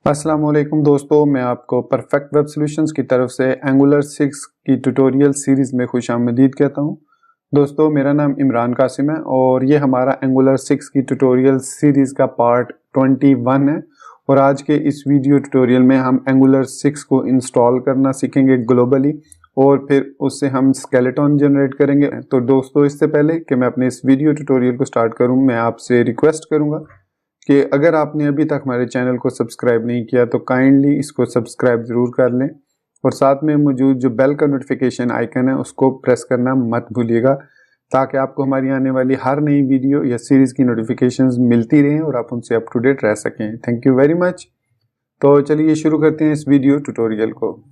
अस्सलाम वालेकुम दोस्तों, मैं आपको परफेक्ट वेब सॉल्यूशंस की तरफ से एंगुलर 6 की ट्यूटोरियल सीरीज़ में खुशामदीद कहता हूं। दोस्तों, मेरा नाम इमरान कासिम है और ये हमारा एंगुलर 6 की ट्यूटोरियल सीरीज़ का पार्ट 21 है। और आज के इस वीडियो ट्यूटोरियल में हम एंगुलर 6 को इंस्टॉल करना सीखेंगे ग्लोबली और फिर उससे हम स्केलेटन जनरेट करेंगे। तो दोस्तों, इससे पहले कि मैं अपने इस वीडियो ट्यूटोरियल को स्टार्ट करूँ, मैं आपसे रिक्वेस्ट करूँगा कि अगर आपने अभी तक हमारे चैनल को सब्सक्राइब नहीं किया तो काइंडली इसको सब्सक्राइब ज़रूर कर लें और साथ में मौजूद जो बेल का नोटिफिकेशन आइकन है उसको प्रेस करना मत भूलिएगा, ताकि आपको हमारी आने वाली हर नई वीडियो या सीरीज़ की नोटिफिकेशंस मिलती रहें और आप उनसे अप टू डेट रह सकें। Thank you very much. तो चलिए शुरू करते हैं इस वीडियो ट्यूटोरियल को।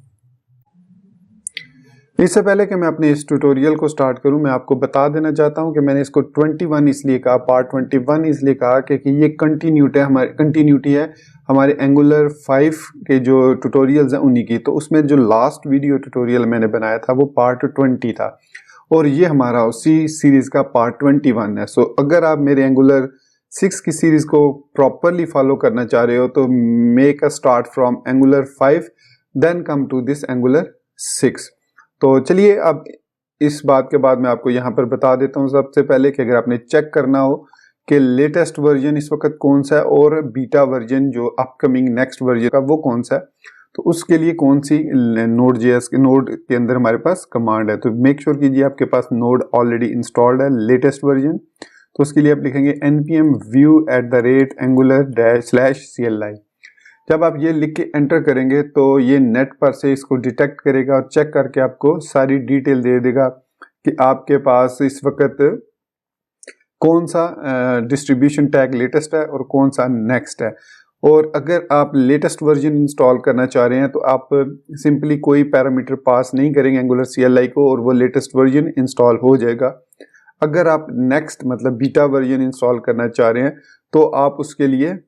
इससे पहले कि मैं अपने इस ट्यूटोरियल को स्टार्ट करूं, मैं आपको बता देना चाहता हूं कि मैंने इसको 21 इसलिए कहा, पार्ट 21 इसलिए कहा कि ये कंटिन्यूटी है हमारे एंगुलर 5 के जो ट्यूटोरियल्स हैं उन्हीं की। तो उसमें जो लास्ट वीडियो ट्यूटोरियल मैंने बनाया था वो पार्ट 20 था और ये हमारा उसी सीरीज का पार्ट 21 है। सो अगर आप मेरे एंगुलर 6 की सीरीज को प्रॉपरली फॉलो करना चाह रहे हो तो make a start from Angular 5 then come to this Angular 6। तो चलिए, अब इस बात के बाद मैं आपको यहाँ पर बता देता हूँ सबसे पहले कि अगर आपने चेक करना हो कि लेटेस्ट वर्जन इस वक्त कौन सा है और बीटा वर्जन जो अपकमिंग नेक्स्ट वर्जन का वो कौन सा है, तो उसके लिए कौन सी नोड.js के नोड के अंदर हमारे पास कमांड है। तो मेक श्योर कीजिए आपके पास नोड ऑलरेडी इंस्टॉल्ड है लेटेस्ट वर्जन। तो उसके लिए आप लिखेंगे npm view@angular-cli। जब आप ये लिख के एंटर करेंगे तो ये नेट पर से इसको डिटेक्ट करेगा और चेक करके आपको सारी डिटेल दे देगा कि आपके पास इस वक्त कौन सा डिस्ट्रीब्यूशन टैग लेटेस्ट है और कौन सा नेक्स्ट है। और अगर आप लेटेस्ट वर्जन इंस्टॉल करना चाह रहे हैं तो आप सिंपली कोई पैरामीटर पास नहीं करेंगे एंगुलर CLI को और वो लेटेस्ट वर्जन इंस्टॉल हो जाएगा। अगर आप नेक्स्ट मतलब बीटा वर्जन इंस्टॉल करना चाह रहे हैं तो आप उसके लिए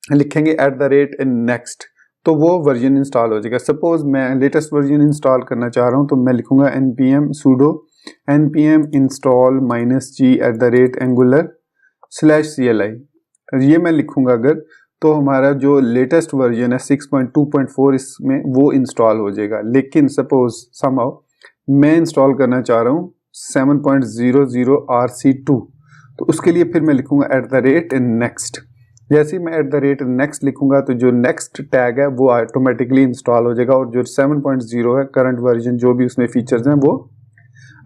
लिखेंगे @next, तो वो वर्जन इंस्टॉल हो जाएगा। सपोज मैं लेटेस्ट वर्जन इंस्टॉल करना चाह रहा हूँ तो मैं लिखूंगा npm sudo npm install -g @angular/cli। ये मैं लिखूंगा अगर, तो हमारा जो लेटेस्ट वर्जन है 6.2.4 इसमें वो इंस्टॉल हो जाएगा। लेकिन सपोज समहाउ मैं इंस्टॉल करना चाह रहा हूँ 7.00 RC2, तो उसके लिए फिर मैं लिखूंगा @next। जैसे ही मैं @next लिखूंगा तो जो नेक्स्ट टैग है वो ऑटोमेटिकली इंस्टॉल हो जाएगा और जो 7.0 है करंट वर्जन जो भी उसमें फीचर्स हैं वो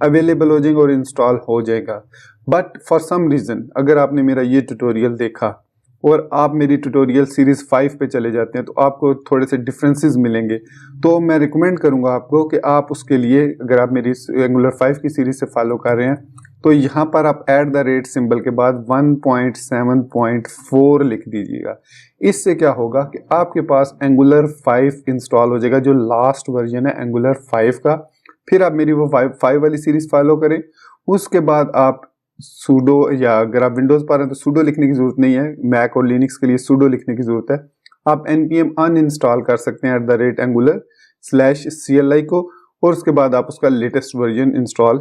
अवेलेबल हो जाएंगे और इंस्टॉल हो जाएगा। बट फॉर सम रीज़न अगर आपने मेरा ये ट्यूटोरियल देखा और आप मेरी ट्यूटोरियल सीरीज 5 पे चले जाते हैं तो आपको थोड़े से डिफरेंसेस मिलेंगे। तो मैं रिकमेंड करूंगा आपको कि आप उसके लिए, अगर आप मेरी एंगुलर 5 की सीरीज से फॉलो कर रहे हैं तो यहाँ पर आप @ सिंबल के बाद 1.7.4 लिख दीजिएगा। इससे क्या होगा कि आपके पास एंगुलर 5 इंस्टॉल हो जाएगा जो लास्ट वर्जन है एंगुलर 5 का। फिर आप मेरी वो 5 वाली सीरीज फॉलो करें। उसके बाद आप सूडो, या अगर आप विंडोज पर हैं तो सूडो लिखने की जरूरत नहीं है, मैक और लिनक्स के लिए सूडो लिखने की जरूरत है। आप npm अनइंस्टॉल कर सकते हैं @angular/cli को और उसके बाद आप उसका लेटेस्ट वर्जन इंस्टॉल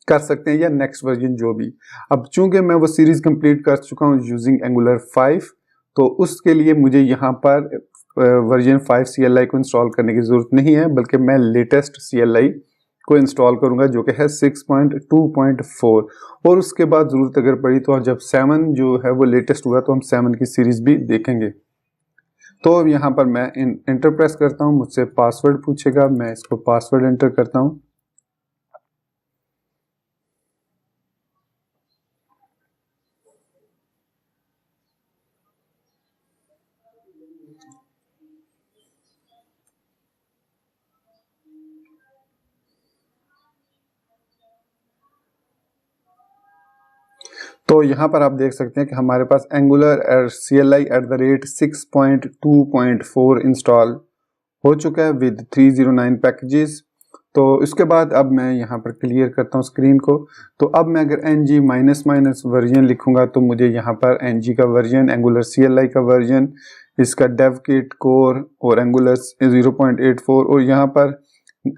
कर सकते हैं या नेक्स्ट वर्जन जो भी। अब चूंकि मैं वो सीरीज कंप्लीट कर चुका हूँ यूजिंग एंगुलर 5, तो उसके लिए मुझे यहाँ पर वर्जन 5 CLI को इंस्टॉल करने की जरूरत नहीं है, बल्कि मैं लेटेस्ट CLI को इंस्टॉल करूंगा जो कि है 6.2.4। और उसके बाद जरूरत अगर पड़ी तो जब 7 जो है वो लेटेस्ट हुआ तो हम 7 की सीरीज भी देखेंगे। तो अब यहाँ पर मैं एंटर प्रेस करता हूँ, मुझसे पासवर्ड पूछेगा, मैं इसको पासवर्ड एंटर करता हूँ। तो यहाँ पर आप देख सकते हैं कि हमारे पास एंगुलर CLI @6.2.4 इंस्टॉल हो चुका है विद 309 पैकेजेस। तो इसके बाद अब मैं यहाँ पर क्लियर करता हूँ स्क्रीन को। तो अब मैं अगर ng वर्जन लिखूंगा तो मुझे यहाँ पर ng का वर्जन, एंगुलर CLI का वर्जन, इसका डेव किट कोर और एंगुलर 0.84 और यहाँ पर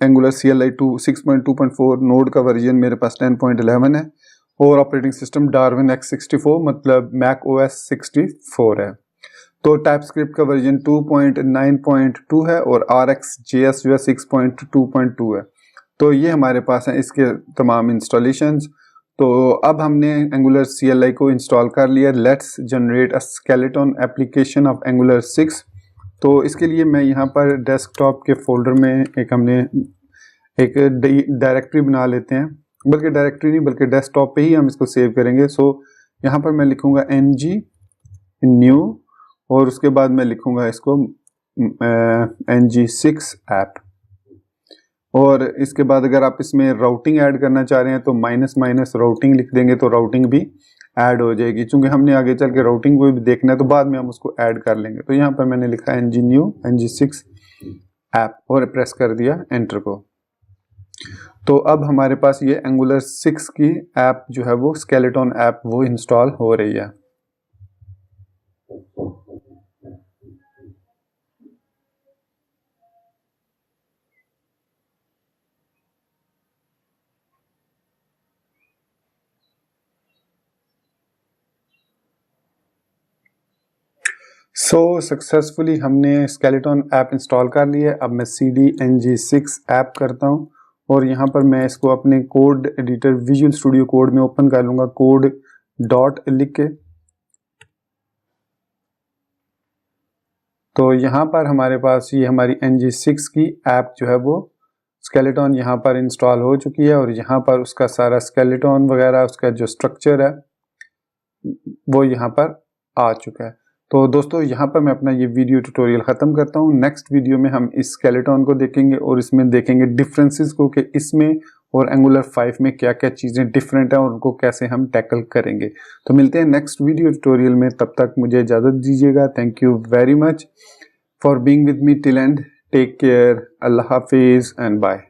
एंगुलर CLI 6.2.4 नोड का वर्जन मेरे पास 10.11 है और ऑपरेटिंग सिस्टम डार्विन X64 मतलब मैक OS 64 है। तो टाइपस्क्रिप्ट का वर्जन 2.9.2 है और RxJS जो है 6.2.2 है। तो ये हमारे पास है इसके तमाम इंस्टॉलेशंस। तो अब हमने एंगुलर CLI को इंस्टॉल कर लिया। Let's generate a skeleton application of angular 6। तो इसके लिए मैं यहाँ पर डेस्कटॉप के फोल्डर में हमने एक डायरेक्टरी बना लेते हैं, बल्कि डायरेक्टरी नहीं बल्कि डेस्कटॉप पे ही हम इसको सेव करेंगे। सो यहाँ पर मैं लिखूँगा ng न्यू और उसके बाद मैं लिखूँगा इसको ng6 ऐप। और इसके बाद अगर आप इसमें राउटिंग ऐड करना चाह रहे हैं तो माइनस राउटिंग लिख देंगे तो राउटिंग भी ऐड हो जाएगी। चूंकि हमने आगे चल के राउटिंग को भी देखना है तो बाद में हम उसको ऐड कर लेंगे। तो यहाँ पर मैंने लिखा ng न्यू ng6 ऐप और प्रेस कर दिया एंटर को। तो अब हमारे पास ये एंगुलर 6 की ऐप जो है वो स्केलेटन ऐप वो इंस्टॉल हो रही है। सक्सेसफुली हमने स्केलेटन ऐप इंस्टॉल कर लिया। अब मैं cd ng6 ऐप करता हूँ और यहाँ पर मैं इसको अपने code editor visual studio code में ओपन कर लूँगा, कोड डॉट लिख के। तो यहाँ पर हमारे पास ये हमारी ng6 की ऐप जो है वो स्केलेटन यहाँ पर इंस्टॉल हो चुकी है और यहाँ पर उसका सारा स्केलेटन वगैरह उसका जो स्ट्रक्चर है वो यहाँ पर आ चुका है। तो दोस्तों यहाँ पर मैं अपना ये वीडियो ट्यूटोरियल ख़त्म करता हूँ। नेक्स्ट वीडियो में हम इस स्केलेटन को देखेंगे और इसमें देखेंगे डिफरेंसेस को कि इसमें और एंगुलर 5 में क्या क्या चीज़ें डिफरेंट हैं और उनको कैसे हम टैकल करेंगे। तो मिलते हैं नेक्स्ट वीडियो ट्यूटोरियल में, तब तक मुझे इजाज़त दीजिएगा। Thank you very much for being with me till end. Take care, अल्लाह हाफिज़ एंड बाय।